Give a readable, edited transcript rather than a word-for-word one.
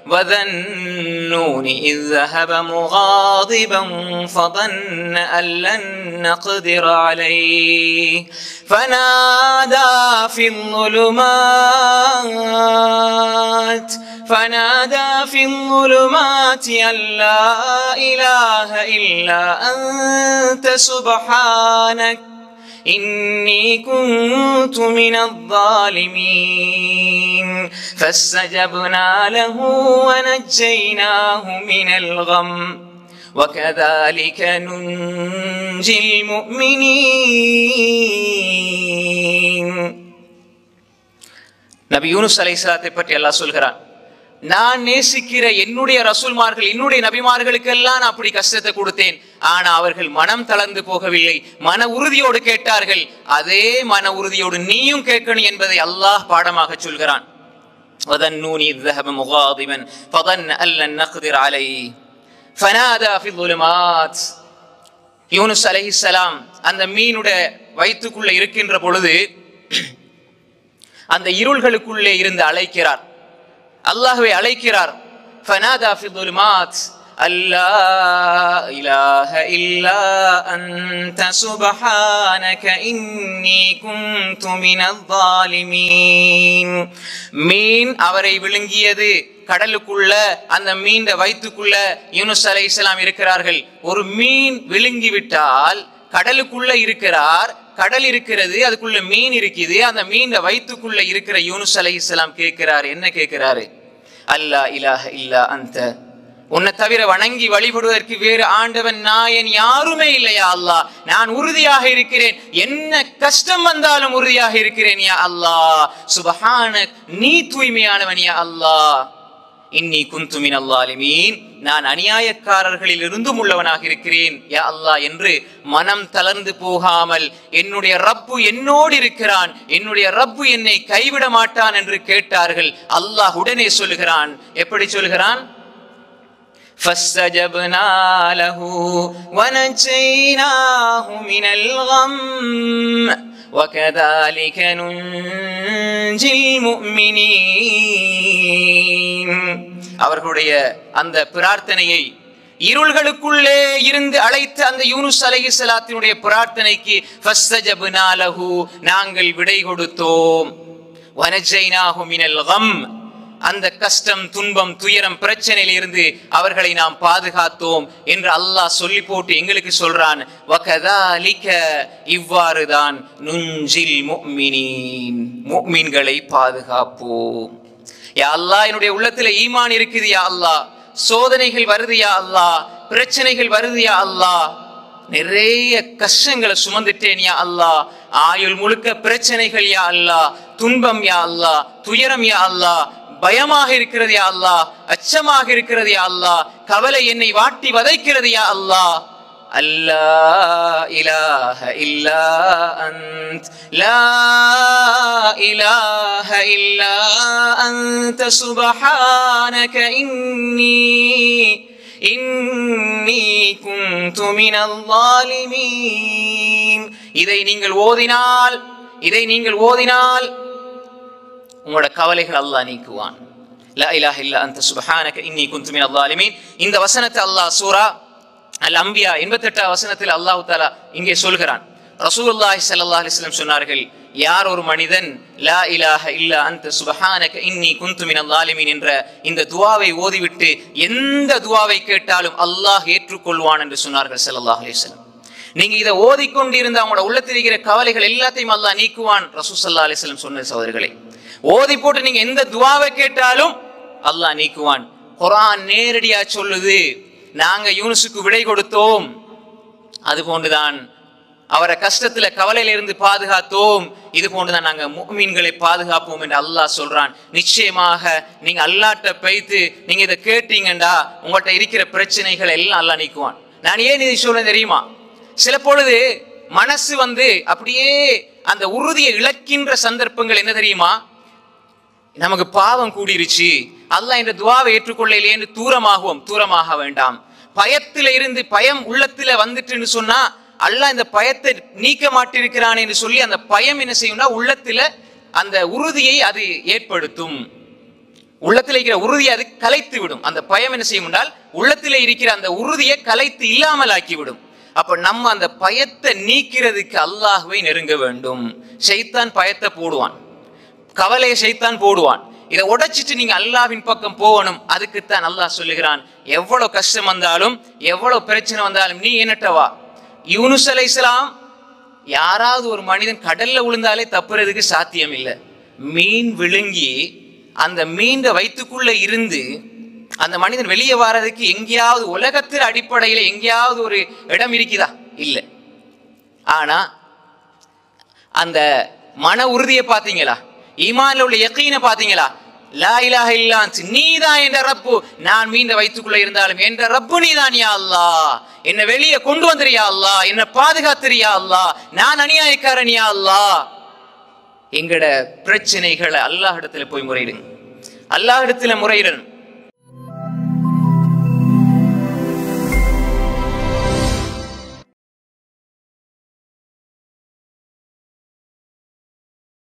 وذا النون إذ ذهب مغاضبا فظن أن لن نقدر عليه فنادى في الظلمات أن لا إله إلا أنت سبحانك إني كنت من الظالمين فاستجبنا له ونجيناه من الغم وكذلك ننجي المؤمنين. நபி யூனுஸ் அலைஹிஸ்ஸலாத்தை பற்றி அல்லாஹ் சொல்கிறான், நான் நேசிக்கிற என்னுடைய ரசூல்மார்கள் என்னுடைய நபிமார்களுக்கெல்லாம் நான் அப்படி கஷ்டத்தை கொடுத்தேன். ஆனா அவர்கள் மனம் தளர்ந்து போகவில்லை, மன உறுதியோடு கேட்டார்கள். அதே மன உறுதியோடு நீயும் கேட்கணும் என்பதை அல்லாஹ் பாடமாக சொல்கிறான். وَذَنُّونِ إِذْ ذَهَبَ مُغَاضِبًا فَظَنَّ أَن لَّن نَّقْدِرَ عَلَيْهِ فَنَادَى فِي الظُّلُمَاتِ. யூனுஸ் அலைஹிஸ்ஸலாம் அந்த மீனுடைய வயிற்றுக்குள்ள இருக்கின்ற பொழுது அந்த இருள்களுக்குள்ளே இருந்து அழைக்கிறார், அல்லாஹ்வை அழைக்கிறார். فنادى في الظلمات لا إله إلا أنت سبحانك إني كنت من الظالمين. மீன் அவரை விழுங்கியது. கடலுக்குள்ள அந்த மீன் வயிற்றுக்குள்ள யூனுஸ் அலைஹிஸ்ஸலாம் இருக்கிறார்கள். ஒரு மீன் விழுங்கி விட்டால் கடலுக்குள்ள இருக்கிறார், கடல் இருக்கிறது, அதுக்குள்ள மீன் இருக்குது. அந்த மீன் வயிற்றுக்குள்ள இருக்கிற யூனுஸ் அலைஹிஸ்ஸலாம் கேட்கிறார். என்ன கேட்கிறாரு? அல்லா இலாஹ இல்லா அந்த, உன்னை தவிர வணங்கி வழிபடுவதற்கு வேறு ஆண்டவன் நாயன் யாருமே இல்லையா அல்லாஹ். நான் உறுதியாக இருக்கிறேன், என்ன கஷ்டம் வந்தாலும் உறுதியாக இருக்கிறேன் யா அல்லாஹ். சுப்ஹானக், நீ தூய்மையானவன் யா அல்லாஹ். இன்னி குந்து மினல் ஸாலிமீன், நான் அநியாயக்காரர்களில் இருந்தும் உள்ளவனாக இருக்கிறேன் யா அல்லாஹ் என்று மனம் தளர்ந்து போகாமல் என்னுடைய ரப்பு என்னோடு இருக்கிறான், என்னுடைய ரப்பு என்னை கைவிட மாட்டான் என்று கேட்டார்கள். அல்லாஹ் உடனே சொல்கிறான். எப்படி சொல்கிறான்? فَاسْتَجَبْنَا لَهُ وَنَجَّيْنَاهُ مِنَ الْغَمِّ وَكَذَلِكَ نُنْجِي الْمُؤْمِنِينَ. அவர்களுடைய அந்த பிரார்த்தனையை, இருள்களுக்குள்ளே இருந்து அழைத்த அந்த யூனுஸ் அலைஹிஸ்ஸலாத்தினுடைய பிரார்த்தனைக்கு ஃபஸ்தஜப்னா லஹு, நாங்கள் விடை கொடுத்தோம். வனஜைனாஹு மினல் கம், அந்த கஷ்டம், துன்பம், துயரம், பிரச்சனையில் இருந்து அவர்களை நாம் பாதுகாத்தோம் என்று அல்லாஹ் சொல்லி போட்டு எங்களுக்கு சொல்றான். வகதாலிக, இவ்வாறுதான் நுஞ்சில் முஃமினீன், முஃமின்களை பாதுகாப்போம். யா அல்லாஹ், என்னுடைய உள்ளத்துல ஈமான் இருக்குது யா அல்லாஹ், சோதனைகள் வருது யா அல்லாஹ், பிரச்சனைகள் வருது யா அல்லாஹ், நிறைய கஷ்டங்களை சுமந்துட்டேன் யா அல்லாஹ், ஆயுள் முழுக்க பிரச்சனைகள் யா அல்லாஹ், துன்பம் யா அல்லாஹ், துயரம் யா அல்லாஹ், பயமாக இருக்கிறது யா அல்லாஹ், அச்சமாக இருக்கிறது யா அல்லாஹ், கவலை என்னை வாட்டி வதைக்கிறது யா அல்லாஹ். அல்லா இலாஹ இல்லா அன்த், லா இலாஹ இல்லா அன்த சுப்ஹானக இன்னி குந்து மினல் ஸாலிமீன். இதை நீங்கள் ஓதினால் உங்களோட கவலைகள் அல்லாஹ் நீக்குவான். லா இலாஹ இல்லா அன்த சுப்ஹானக இன்னி குந்து மினல் ஸாலிமீன். இந்த வசனத்தை அல்லாஹ் சூரா அல் அம்பியா 88 வசனத்தில் அல்லாஹ் தஆலா இங்கே சொல்கிறான். ரசூலுல்லாஹி ஸல்லல்லாஹு அலைஹி வஸல்லம் சொன்னார்கள், யார் ஒரு மனிதன் லா இலாஹ இல்லா அன்த சுப்ஹானக இன்னி குந்து மினல் ஸாலிமீன் என்ற இந்த துஆவை ஓதிவிட்டு எந்த துஆவை கேட்டாலும் அல்லாஹ் ஏற்றுக்கொள்வான் என்று சொன்னார்கள் ஸல்லல்லாஹு அலைஹி வஸல்லம். நீங்க இதை ஓதிக்கொண்டிருந்த அவங்களோட உள்ளத்தில் இருக்கிற கவலைகள் எல்லாத்தையும் அல்லாஹ் நீக்குவான் ரசூல் ஸல்லல்லாஹு அலைஹி வஸல்லம் சொன்ன சகோதரர்களே. ஓதி போட்டு நீங்க எந்த துஆவை கேட்டாலும் அல்லாஹ் நீக்குவான். குர்ஆன் நேரடியா சொல்லுது, நாங்க யூனுஸுக்கு விடை கொடுத்தோம், அது போன்றுதான் அவரை கஷ்டத்துல கவலையில இருந்து பாதுகாத்தோம், இது போன்றுதான் நாங்க முஃமின்களை பாதுகாப்போம் என்று அல்லாஹ் சொல்றான். நிச்சயமாக நீங்க அல்லாஹ்ட்ட போய்த்து நீங்க இதை கேட்டீங்கண்டா உங்கள்கிட்ட இருக்கிற பிரச்சனைகள் எல்லாம் அல்லாஹ் நீக்குவான். நான் ஏன் இதை சொல்றேன் தெரியுமா? சில பொழுது மனசு அப்படியே அந்த உறுதியை இழக்கின்ற சந்தர்ப்பங்கள் என்ன தெரியுமா? நமக்கு பாவம் கூடிருச்சு, அல்லாஹ் இந்த துஆவை ஏற்றுக்கொள்ளலையே என்று தூரமாக வேண்டாம். பயத்தில இருந்து, பயம் உள்ளத்துல வந்துட்டுன்னு சொன்னா அல்லாஹ் இந்த பயத்தை நீக்க மாட்டிருக்கிறான் என்று சொல்லி அந்த பயம் என்ன செய்யும்னா உள்ளத்துல அந்த உறுதியை அது ஏற்படுத்தும். உள்ளத்தில் இருக்கிற உறுதியை அது கலைத்து விடும். அந்த பயம் என்ன செய்யும் என்றால் உள்ளத்திலே இருக்கிற அந்த உறுதியை கலைத்து இல்லாமல் ஆக்கிவிடும். அப்ப நம்ம அந்த பயத்தை நீக்கிறதுக்கு அல்லாஹ்வை நெருங்க வேண்டும். ஷைத்தான் பயத்தை போடுவான், கவலையை ஷைத்தான் போடுவான். இதை உடைச்சிட்டு நீங்க அல்லாஹ்வின் பக்கம் போகணும். அதுக்குத்தான் அல்லாஹ் சொல்லுகிறான், எவ்வளவு கஷ்டம் வந்தாலும் எவ்வளவு பிரச்சனை வந்தாலும் நீ என்னட்ட வா. யூனுஸ் அலைஹிஸ்ஸலாம் யாராவது ஒரு மனிதன் கடல்ல விழுந்தாலே தப்புறதுக்கு சாத்தியம் இல்லை. மீன் விழுங்கி அந்த மீன் வயிற்றுக்குள்ள இருந்து அந்த மனிதன் வெளியே வர்றதுக்கு எங்கேயாவது உலகத்தில் அடிப்படையில எங்கேயாவது ஒரு இடம் இருக்குதா? இல்லை. ஆனா அந்த மன உறுதியை பார்த்தீங்களா? ஈமான்ல உள்ள யகீனை பார்த்தீங்களா? லா இலாஹ இல்லா அன்த், நீதான் என்ற ரப்பு. நான் மீண்ட வயிற்றுக்குள்ள இருந்தாலும் என்ற ரப்பு நீதான் யா அல்லாஹ். என்ன வெளியே கொண்டு வந்துறியா அல்லாஹ், என்ன பாதுகாத்துறியா அல்லாஹ், நான் அநியாயக்காரன் யா அல்லாஹ். எங்கட பிரச்சனைகளை அல்லாஹ் இடத்துல போய் முறையிடுங்க. அல்லாஹ் இடத்துல முறையிடணும்.